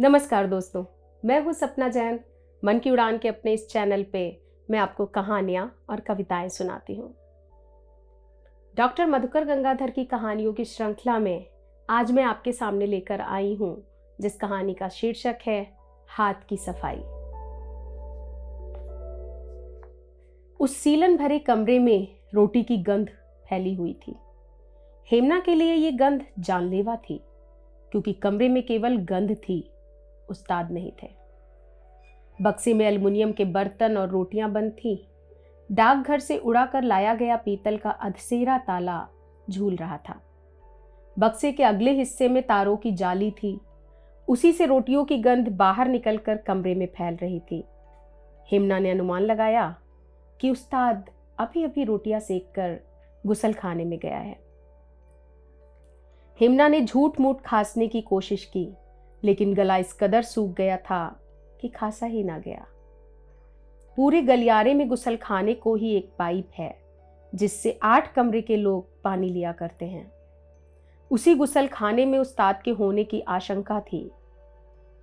नमस्कार दोस्तों, मैं हूँ सपना जैन। मन की उड़ान के अपने इस चैनल पे मैं आपको कहानियाँ और कविताएं सुनाती हूँ। डॉक्टर मधुकर गंगाधर की कहानियों की श्रृंखला में आज मैं आपके सामने लेकर आई हूँ जिस कहानी का शीर्षक है हाथ की सफाई। उस सीलन भरे कमरे में रोटी की गंध फैली हुई थी। हेमना के लिए ये गंध जानलेवा थी, क्योंकि कमरे में केवल गंध थी, उस्ताद नहीं थे। बक्से में एल्युमिनियम के बर्तन और रोटियां बंद थी। डाकघर से उड़ाकर लाया गया पीतल का अधसेरा ताला झूल रहा था। बक्से के अगले हिस्से में तारों की जाली थी। उसी से रोटियों की गंध बाहर निकलकर कमरे में फैल रही थी। हेमना ने अनुमान लगाया कि उस्ताद अभी अभी रोटियां सेककर गुसल खाने में गया है। हेमना ने झूठ मूठ खांसने की कोशिश की, लेकिन गला इस कदर सूख गया था कि खांसा ही ना गया। पूरे गलियारे में गुसल खाने को ही एक पाइप है जिससे 8 कमरे के लोग पानी लिया करते हैं। उसी गुसल खाने में उस्ताद के होने की आशंका थी,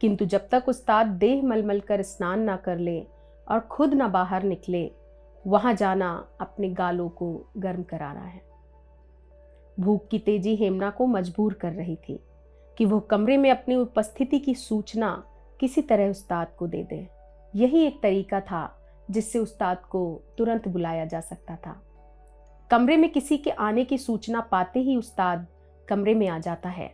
किंतु जब तक उस्ताद देह मलमल कर स्नान ना कर ले और खुद ना बाहर निकले, वहां जाना अपने गालों को गर्म कराना है। भूख की तेजी हेमना को मजबूर कर रही थी कि वह कमरे में अपनी उपस्थिति की सूचना किसी तरह उस्ताद को दे दे। यही एक तरीका था जिससे उस्ताद को तुरंत बुलाया जा सकता था। कमरे में किसी के आने की सूचना पाते ही उस्ताद कमरे में आ जाता है।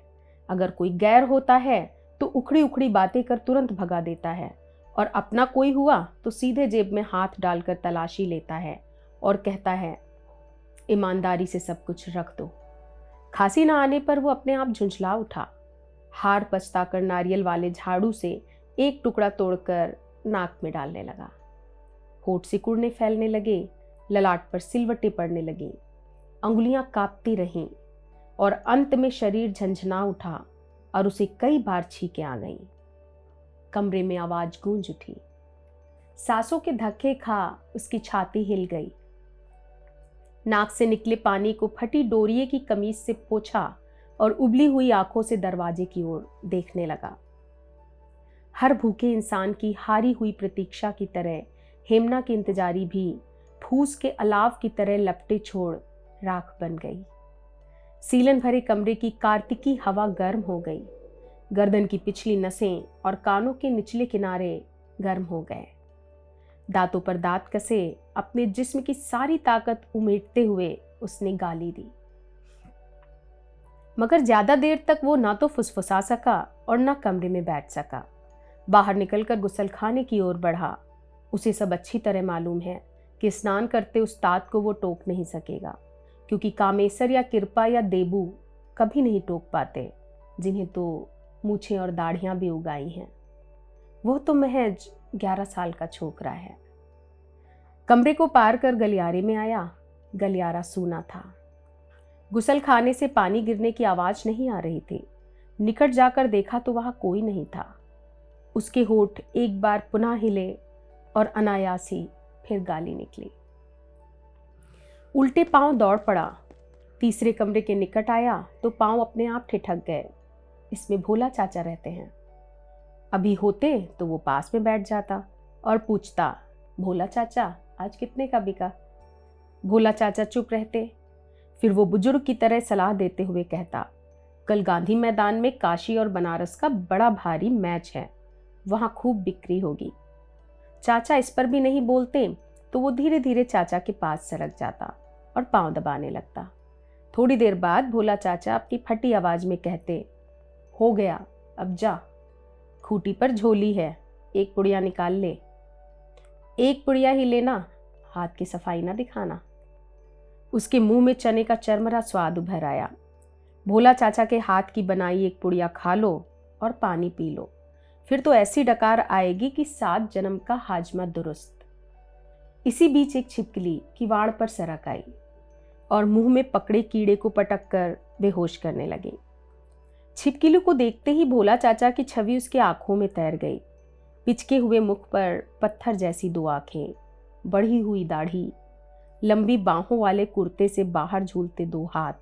अगर कोई गैर होता है तो उखड़ी उखड़ी बातें कर तुरंत भगा देता है, और अपना कोई हुआ तो सीधे जेब में हाथ डालकर तलाशी लेता है और कहता है, ईमानदारी से सब कुछ रख दो। खांसी न आने पर वो अपने आप झुंझला उठा। हार पछताकर नारियल वाले झाड़ू से एक टुकड़ा तोड़कर नाक में डालने लगा। होठ सिकुड़ने फैलने लगे, ललाट पर सिलवटें पड़ने लगीं, अंगुलियां कांपती रहीं और अंत में शरीर झंझना उठा और उसे कई बार छींकें आ गईं। कमरे में आवाज गूंज उठी। सांसों के धक्के खा उसकी छाती हिल गई। नाक से निकले पानी को फटी डोरिये की कमीज से पोंछा और उबली हुई आंखों से दरवाजे की ओर देखने लगा। हर भूखे इंसान की हारी हुई प्रतीक्षा की तरह हेमना की इंतजारी भी फूस के अलाव की तरह लपटे छोड़ राख बन गई। सीलन भरे कमरे की कार्तिकी हवा गर्म हो गई। गर्दन की पिछली नसें और कानों के निचले किनारे गर्म हो गए। दांतों पर दांत कसे अपने जिस्म की सारी ताकत उमेटते हुए उसने गाली दी, मगर ज्यादा देर तक वो ना तो फुसफुसा सका और ना कमरे में बैठ सका। बाहर निकलकर गुसलखाने की ओर बढ़ा। उसे सब अच्छी तरह मालूम है कि स्नान करते उस्ताद को वो टोक नहीं सकेगा, क्योंकि कामेसर या किरपा या देबू कभी नहीं टोक पाते, जिन्हें तो मूछें और दाढ़ियां भी उगाई हैं। वो तो महज 11 साल का छोकरा है। कमरे को पार कर गलियारे में आया। गलियारा सूना था। गुसल खाने से पानी गिरने की आवाज नहीं आ रही थी। निकट जाकर देखा तो वहां कोई नहीं था। उसके होठ एक बार पुनः हिले और अनायास ही फिर गाली निकली। उल्टे पांव दौड़ पड़ा। तीसरे कमरे के निकट आया तो पांव अपने आप ठिठक गए। इसमें भोला चाचा रहते हैं। अभी होते तो वो पास में बैठ जाता और पूछता, भोला चाचा आज कितने का बिका। भोला चाचा चुप रहते। फिर वो बुजुर्ग की तरह सलाह देते हुए कहता, कल गांधी मैदान में काशी और बनारस का बड़ा भारी मैच है, वहां खूब बिक्री होगी। चाचा इस पर भी नहीं बोलते तो वो धीरे धीरे चाचा के पास सरक जाता और पांव दबाने लगता। थोड़ी देर बाद भोला चाचा अपनी फटी आवाज में कहते, हो गया, अब जा। खूंटी पर झोली है, एक पुड़िया निकाल ले। एक पुड़िया ही लेना, हाथ की सफाई ना दिखाना। उसके मुंह में चने का चरमरा स्वाद उभर आया। भोला चाचा के हाथ की बनाई एक पुड़िया खा लो और पानी पी लो, फिर तो ऐसी डकार आएगी कि 7 जन्म का हाजमा दुरुस्त। इसी बीच एक छिपकली किवाड़ पर सरक आई और मुंह में पकड़े कीड़े को पटक कर बेहोश करने लगी। छिपकली को देखते ही भोला चाचा की छवि उसके आंखों में तैर गई। पिचके हुए मुख पर पत्थर जैसी 2 आंखें, बढ़ी हुई दाढ़ी, लंबी बाहों वाले कुर्ते से बाहर झूलते 2 हाथ।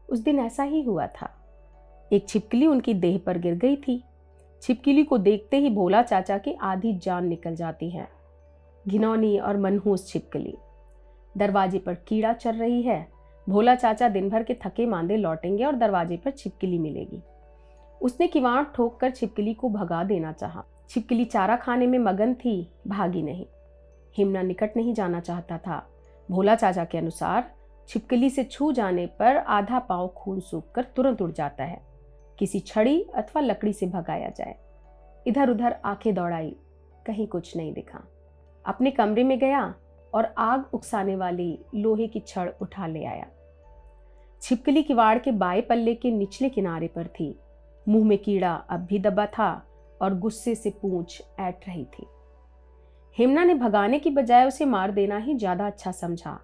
उस दिन ऐसा ही हुआ था। एक छिपकली उनकी देह पर गिर गई थी। छिपकली को देखते ही भोला चाचा की आधी जान निकल जाती है। घिनौनी और मनहूस छिपकली। दरवाजे पर कीड़ा चल रही है। भोला चाचा दिन भर के थके मांदे लौटेंगे और दरवाजे पर छिपकली मिलेगी। उसने किवाड़ ठोक कर छिपकली को भगा देना चाहा। छिपकली चारा खाने में मगन थी, भागी नहीं। हेमना निकट नहीं जाना चाहता था। भोला चाचा के अनुसार छिपकली से छू जाने पर आधा पांव खून सूखकर तुरंत उड़ जाता है। किसी छड़ी अथवा लकड़ी से भगाया जाए। इधर उधर आंखें दौड़ाई, कहीं कुछ नहीं दिखा। अपने कमरे में गया और आग उकसाने वाली लोहे की छड़ उठा ले आया। छिपकली किवाड़ के बाएं पल्ले के निचले किनारे पर थी। मुंह में कीड़ा अब भी दबा था और गुस्से से पूंछ ऐंठ रही थी। हेमना ने भगाने की बजाय उसे मार देना ही ज्यादा अच्छा समझा,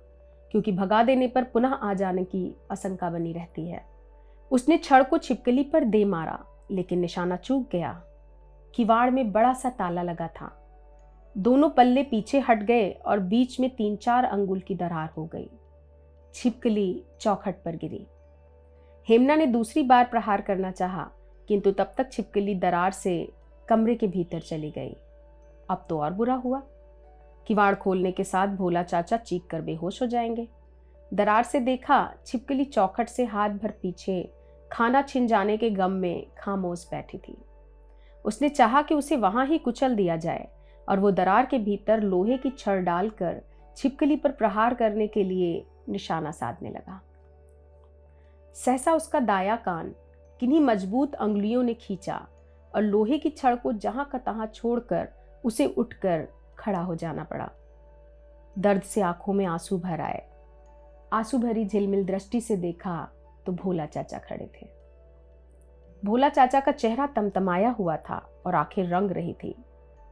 क्योंकि भगा देने पर पुनः आ जाने की आशंका बनी रहती है। उसने छड़ को छिपकली पर दे मारा, लेकिन निशाना चूक गया। किवाड़ में बड़ा सा ताला लगा था। दोनों पल्ले पीछे हट गए और बीच में 3-4 अंगुल की दरार हो गई। छिपकली चौखट पर गिरी। हेमना ने दूसरी बार प्रहार करना चाहा, किंतु तब तक छिपकली दरार से कमरे के भीतर चली गई। अब तो और बुरा हुआ। किवाड़ खोलने के साथ भोला चाचा चीख कर बेहोश हो जाएंगे। दरार से देखा, छिपकली चौखट से हाथ भर पीछे खाना छिन जाने के गम में खामोश बैठी थी। उसने चाहा कि उसे वहां ही कुचल दिया जाए और वो दरार के भीतर लोहे की छड़ डालकर छिपकली पर प्रहार करने के लिए निशाना साधने लगा। सहसा उसका दाया कान किन्हीं मजबूत अंगुलियों ने खींचा और लोहे की छड़ को जहां का तहां छोड़कर उसे उठकर खड़ा हो जाना पड़ा। दर्द से आंखों में आंसू भर आए। आंसू भरी झिलमिल दृष्टि से देखा तो भोला चाचा खड़े थे। भोला चाचा का चेहरा तमतमाया हुआ था और आंखें रंग रही थी।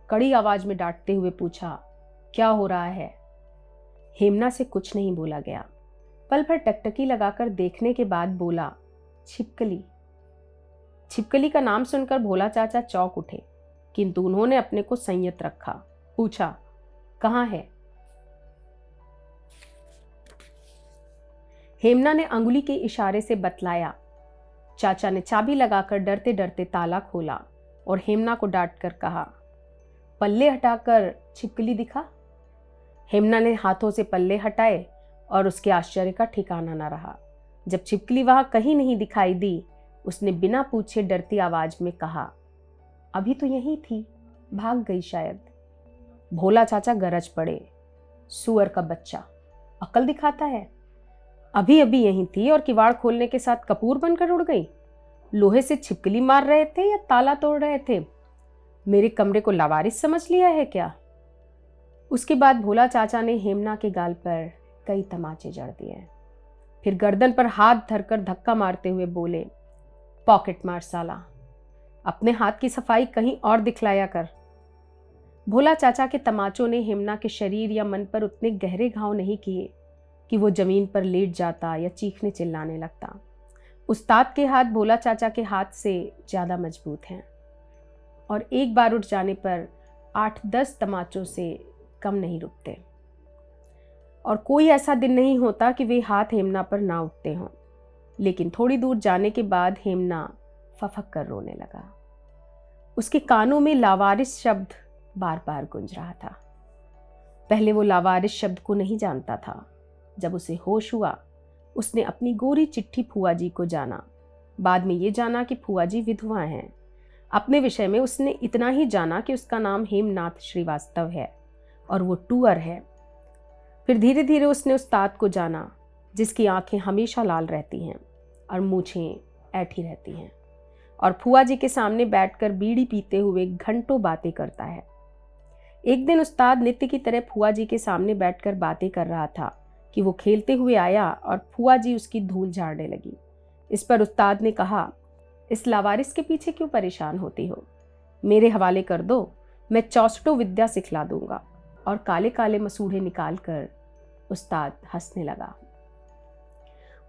कड़ी आवाज में डांटते हुए पूछा, क्या हो रहा है? हेमना से कुछ नहीं बोला गया। पल भर टकटकी लगाकर देखने के बाद बोला, छिपकली। छिपकली का नाम सुनकर भोला चाचा चौंक उठे, किंतु उन्होंने अपने को संयत रखा। पूछा, कहाँ है? हेमना ने अंगुली के इशारे से बतलाया। चाचा ने चाबी लगाकर डरते डरते ताला खोला और हेमना को डांटकर कहा, पल्ले हटाकर छिपकली दिखा। हेमना ने हाथों से पल्ले हटाए और उसके आश्चर्य का ठिकाना न रहा। जब छिपकली वहां कहीं नहीं दिखाई दी, उसने बिना पूछे डरती आवाज में कहा, अभी तो यहीं थी, भाग गई शायद। भोला चाचा गरज पड़े, सुअर का बच्चा, अकल दिखाता है। अभी अभी यहीं थी और किवाड़ खोलने के साथ कपूर बनकर उड़ गई। लोहे से छिपकली मार रहे थे या ताला तोड़ रहे थे? मेरे कमरे को लावारिस समझ लिया है क्या? उसके बाद भोला चाचा ने हेमना के गाल पर कई तमाचे जड़ दिए। फिर गर्दन पर हाथ धरकर धक्का मारते हुए बोले, पॉकेट मार साला, अपने हाथ की सफाई कहीं और दिखलाया कर। भोला चाचा के तमाचों ने हेमना के शरीर या मन पर उतने गहरे घाव नहीं किए कि वो जमीन पर लेट जाता या चीखने चिल्लाने लगता। उस्ताद के हाथ भोला चाचा के हाथ से ज्यादा मजबूत हैं और एक बार उठ जाने पर 8-10 तमाचों से कम नहीं रुकते। और कोई ऐसा दिन नहीं होता कि वे हाथ हेमना पर ना उठते हों। लेकिन थोड़ी दूर जाने के बाद हेमना फफक कर रोने लगा। उसके कानों में लावारिस शब्द बार बार गूंज रहा था। पहले वो लावारिस शब्द को नहीं जानता था। जब उसे होश हुआ, उसने अपनी गोरी चिट्ठी फुआ जी को जाना। बाद में ये जाना कि फुआ जी विधवा हैं। अपने विषय में उसने इतना ही जाना कि उसका नाम हेमनाथ श्रीवास्तव है और वो टूअर है। फिर धीरे धीरे उसने उस्ताद को जाना, जिसकी आंखें हमेशा लाल रहती हैं और मूछें ऐठी रहती हैं और फुआ जी के सामने बैठकर बीड़ी पीते हुए घंटों बातें करता है। एक दिन उस्ताद नित्य की तरह फुआ जी के सामने बैठकर बातें कर रहा था कि वो खेलते हुए आया और फुआ जी उसकी धूल झाड़ने लगी। इस पर उस्ताद ने कहा, इस लावारिस के पीछे क्यों परेशान होती हो? मेरे हवाले कर दो, मैं चौसठों विद्या सिखला दूंगा। और काले काले मसूड़े निकालकर उस्ताद हंसने लगा।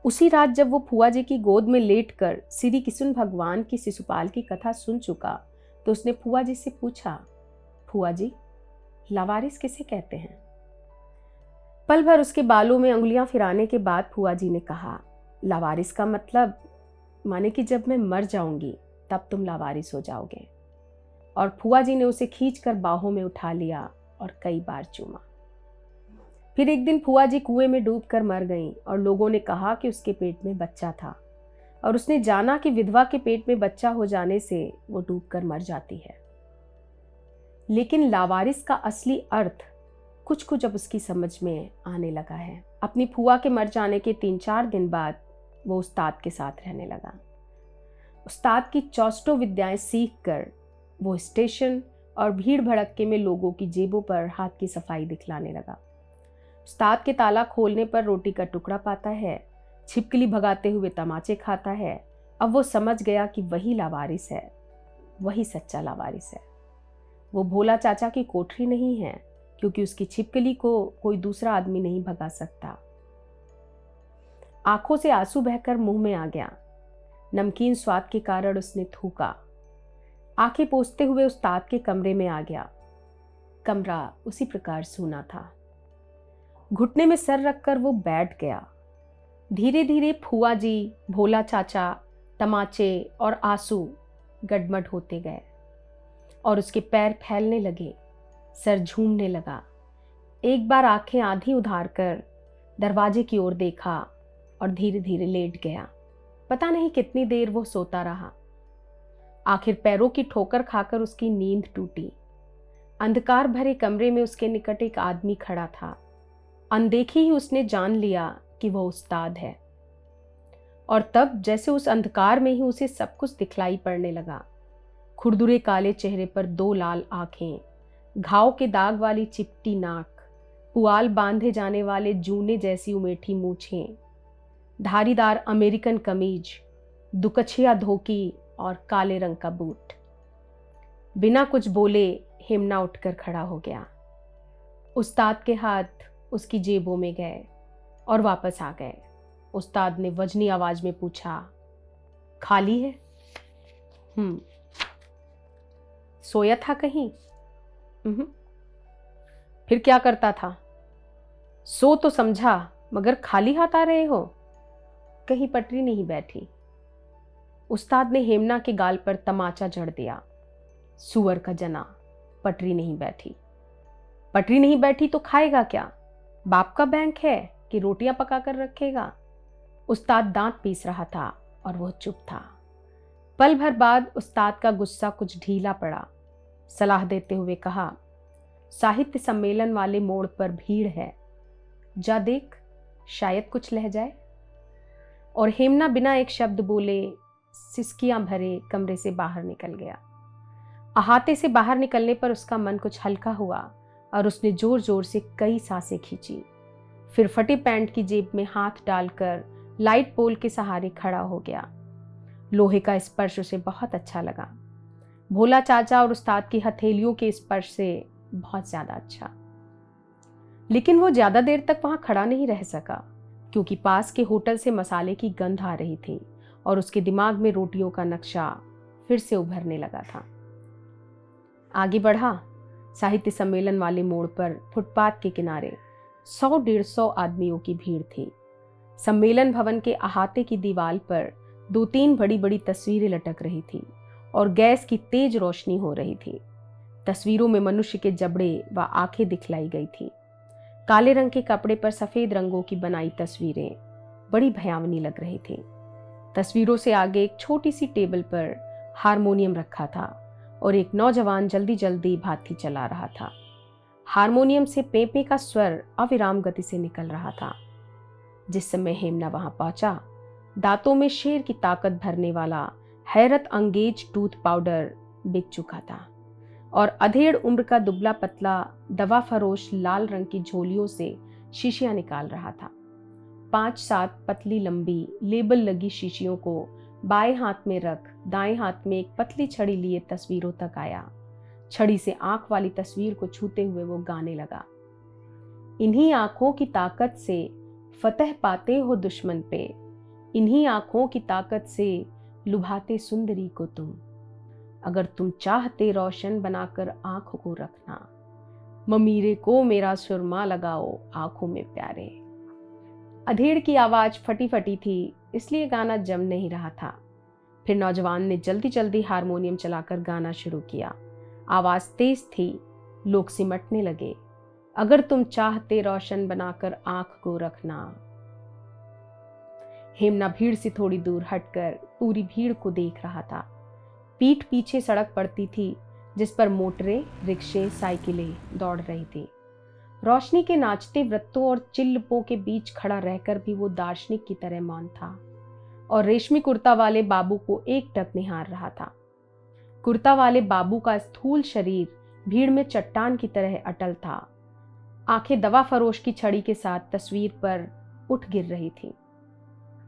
उसी रात जब वो फुआ जी की गोद में लेटकर श्री किशुन भगवान की शिशुपाल की कथा सुन चुका, तो उसने फुआ जी से पूछा, फुआ जी, लावारिस किसे कहते हैं? पल भर उसके बालों में अंगुलियां फिराने के बाद फुआ जी ने कहा, लावारिस का मतलब माने कि जब मैं मर जाऊंगी तब तुम लावारिस हो जाओगे। और फुआ जी ने उसे खींचकर बाहों में उठा लिया और कई बार चूमा। फिर एक दिन फुआ जी कुएं में डूबकर मर गईं और लोगों ने कहा कि उसके पेट में बच्चा था, और उसने जाना कि विधवा के पेट में बच्चा हो जाने से वो डूबकर मर जाती है। लेकिन लावारिस का असली अर्थ कुछ कुछ अब उसकी समझ में आने लगा है। अपनी फुआ के मर जाने के 3-4 दिन बाद वो उस्ताद के साथ रहने लगा। उस्ताद की चौसठों विद्याएं सीख कर वो स्टेशन और भीड़ भड़क्के में लोगों की जेबों पर हाथ की सफाई दिखलाने लगा। उस्ताद के ताला खोलने पर रोटी का टुकड़ा पाता है, छिपकली भगाते हुए तमाचे खाता है। अब वो समझ गया कि वही लावारिस है, वही सच्चा लावारिस है। वो भोला चाचा की कोठरी नहीं है, क्योंकि उसकी छिपकली को कोई दूसरा आदमी नहीं भगा सकता। आंखों से आंसू बहकर मुंह में आ गया। नमकीन स्वाद के कारण उसने थूका। आंखें पोंछते हुए उस्ताद के कमरे में आ गया। कमरा उसी प्रकार सूना था। घुटने में सर रखकर वो बैठ गया। धीरे धीरे फुआ जी, भोला चाचा, तमाचे और आंसू गडमड होते गए और उसके पैर फैलने लगे, सर झूमने लगा। एक बार आंखें आधी उधार कर दरवाजे की ओर देखा और धीरे धीरे लेट गया। पता नहीं कितनी देर वो सोता रहा। आखिर पैरों की ठोकर खाकर उसकी नींद टूटी। अंधकार भरे कमरे में उसके निकट एक आदमी खड़ा था। अनदेखी ही उसने जान लिया कि वह उस्ताद है, और तब जैसे उस अंधकार में ही उसे सब कुछ दिखलाई पड़ने लगा। खुरदुरे काले चेहरे पर 2 लाल आंखें, घाव के दाग वाली चिपटी नाक, पुआल बांधे जाने वाले जूने जैसी उमेठी मूछें, धारीदार अमेरिकन कमीज, दुकछिया धोती और काले रंग का बूट। बिना कुछ बोले हेमना उठकर खड़ा हो गया। उस्ताद के हाथ उसकी जेबों में गए और वापस आ गए। उस्ताद ने वजनी आवाज में पूछा, खाली है? सोया था कहीं? फिर क्या करता था? सो तो समझा, मगर खाली हाथ आ रहे हो? कहीं पटरी नहीं बैठी? उस्ताद ने हेमना के गाल पर तमाचा जड़ दिया। सुअर का जना, पटरी नहीं बैठी। पटरी नहीं बैठी तो खाएगा क्या? बाप का बैंक है कि रोटियां पका कर रखेगा? उस्ताद दांत पीस रहा था और वह चुप था। पल भर बाद उस्ताद का गुस्सा कुछ ढीला पड़ा। सलाह देते हुए कहा, साहित्य सम्मेलन वाले मोड़ पर भीड़ है, जा देख, शायद कुछ लह जाए। और हेमना बिना एक शब्द बोले सिसकियां भरे कमरे से बाहर निकल गया। अहाते से बाहर निकलने पर उसका मन कुछ हल्का हुआ और उसने जोर जोर से कई सांसें खींची। फिर फटे पैंट की जेब में हाथ डालकर लाइट पोल के सहारे खड़ा हो गया। लोहे का स्पर्श उसे बहुत अच्छा लगा। भोला चाचा और उस्ताद की हथेलियों के स्पर्श से बहुत ज्यादा अच्छा। लेकिन वो ज्यादा देर तक वहां खड़ा नहीं रह सका, क्योंकि पास के होटल से मसाले की गंध आ रही थी और उसके दिमाग में रोटियों का नक्शा फिर से उभरने लगा था। आगे बढ़ा। साहित्य सम्मेलन वाले मोड़ पर फुटपाथ के किनारे 100-150 आदमियों की भीड़ थी। सम्मेलन भवन के अहाते की दीवार पर 2-3 बड़ी बड़ी तस्वीरें लटक रही थी और गैस की तेज रोशनी हो रही थी। तस्वीरों में मनुष्य के जबड़े व आंखें दिखलाई गई थी। काले रंग के कपड़े पर सफेद रंगों की बनाई तस्वीरें बड़ी भयावनी लग रही थी। तस्वीरों से आगे एक छोटी सी टेबल पर हारमोनियम रखा था और एक नौजवान जल्दी जल्दी भाती चला रहा था। हारमोनियम से पेपे का स्वर अविराम गति से निकल रहा था। जिस समय हेमना वहां पहुंचा, दांतों में शेर की ताकत भरने वाला हैरत अंगेज टूथ पाउडर बिक चुका था और अधेड़ उम्र का दुबला पतला दवा फरोश लाल रंग की झोलियों से शीशियां निकाल रहा था। 5-7 पतली लंबी लेबल लगी शीशियों को बाएं हाथ में रख दाएं हाथ में एक पतली छड़ी लिए तस्वीरों तक आया। छड़ी से आंख वाली तस्वीर को छूते हुए वो गाने लगा, इन्हीं आंखों की ताकत से फतह पाते हो दुश्मन पे, इन्हीं आंखों की ताकत से लुभाते सुंदरी को तुम, अगर तुम चाहते रोशन बनाकर आंखों को रखना, ममीरे को मेरा सुरमा लगाओ आंखों में प्यारे। अधेड़ की आवाज फटी फटी थी, इसलिए गाना जम नहीं रहा था। फिर नौजवान ने जल्दी जल्दी हारमोनियम चलाकर गाना शुरू किया। आवाज तेज थी। लोग सिमटने लगे। अगर तुम चाहते रोशन बनाकर आंख को रखना। हेमना भीड़ से थोड़ी दूर हटकर पूरी भीड़ को देख रहा था। पीठ पीछे सड़क पड़ती थी जिस पर मोटरें, रिक्शे, साइकिलें दौड़ रही थी। रोशनी के नाचते वृत्तों और चिल्लपों के बीच खड़ा रहकर भी वो दार्शनिक की तरह मौन था और रेशमी कुर्ता वाले बाबू को एकटक निहार रहा था। कुर्ता वाले बाबू का स्थूल शरीर भीड़ में चट्टान की तरह अटल था। आंखें दवा फरोश की छड़ी के साथ तस्वीर पर उठ गिर रही थी।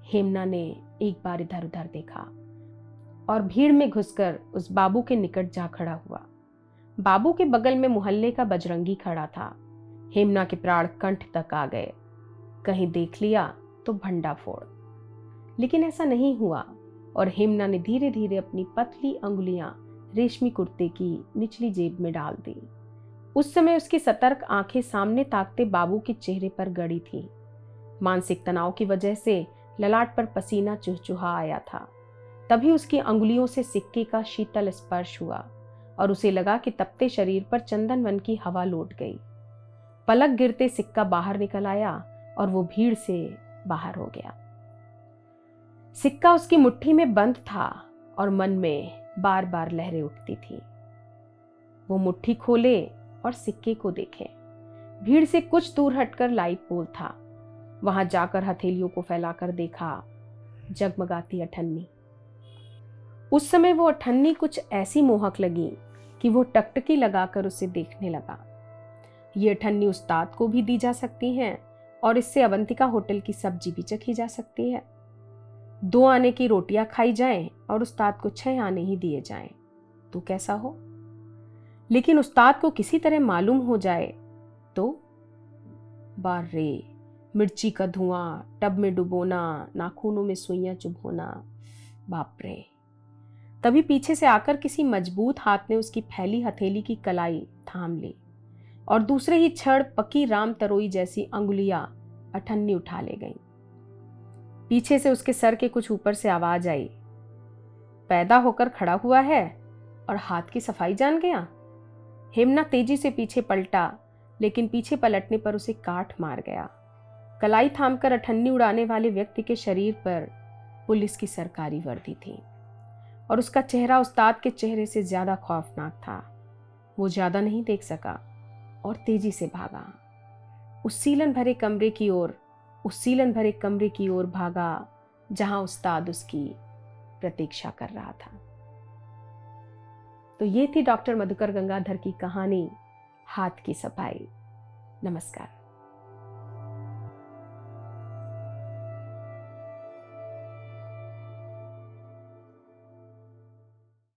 हेमना ने एक बार इधर उधर देखा और भीड़ में घुसकर उस बाबू के निकट जा खड़ा हुआ। बाबू के बगल में मोहल्ले का बजरंगी खड़ा था। हेमना के प्राण कंठ तक आ गए। कहीं देख लिया तो भंडा फोड़। लेकिन ऐसा नहीं हुआ और हेमना ने धीरे धीरे अपनी पतली अंगुलियां रेशमी कुर्ते की निचली जेब में डाल दी। उस समय उसकी सतर्क आंखें सामने ताकते बाबू के चेहरे पर गड़ी थी। मानसिक तनाव की वजह से ललाट पर पसीना चुहचुहा आया था। तभी उसकी अंगुलियों से सिक्के का शीतल स्पर्श हुआ और उसे लगा कि तपते शरीर पर चंदन वन की हवा लौट गई। पलक गिरते सिक्का बाहर निकल आया और वो भीड़ से बाहर हो गया। सिक्का उसकी मुट्ठी में बंद था और मन में बार बार लहरें उठती थी। वो मुट्ठी खोले और सिक्के को देखे। भीड़ से कुछ दूर हटकर लाइट पोल था। वहां जाकर हथेलियों को फैलाकर देखा, जगमगाती अठन्नी। उस समय वो अठन्नी कुछ ऐसी मोहक लगी कि वो टकटकी लगाकर उसे देखने लगा। ये अठन्नी उस्ताद को भी दी जा सकती है और इससे अवंतिका होटल की सब्जी भी चखी जा सकती है। 2 आने की रोटियां खाई जाएं और उस्ताद को 6 आने ही दिए जाएं तो कैसा हो। लेकिन उस्ताद को किसी तरह मालूम हो जाए तो बार रे, मिर्ची का धुआं, टब में डुबोना, नाखूनों में सुइयां चुभोना, बाप रे। तभी पीछे से आकर किसी मजबूत हाथ ने उसकी फैली हथेली की कलाई थाम ली और दूसरे ही क्षण पकी राम तरोई जैसी अंगुलियां अठन्नी उठा ले गईं। पीछे से उसके सर के कुछ ऊपर से आवाज आई, पैदा होकर खड़ा हुआ है और हाथ की सफाई जान गया। हेमना तेजी से पीछे पलटा, लेकिन पीछे पलटने पर उसे काट मार गया। कलाई थामकर अठन्नी उड़ाने वाले व्यक्ति के शरीर पर पुलिस की सरकारी वर्दी थी और उसका चेहरा उस्ताद के चेहरे से ज्यादा खौफनाक था। वो ज्यादा नहीं देख सका और तेजी से भागा। उस सीलन भरे कमरे की ओर भागा जहां उस्ताद उसकी प्रतीक्षा कर रहा था। तो ये थी डॉक्टर मधुकर गंगाधर की कहानी हाथ की सफाई। नमस्कार।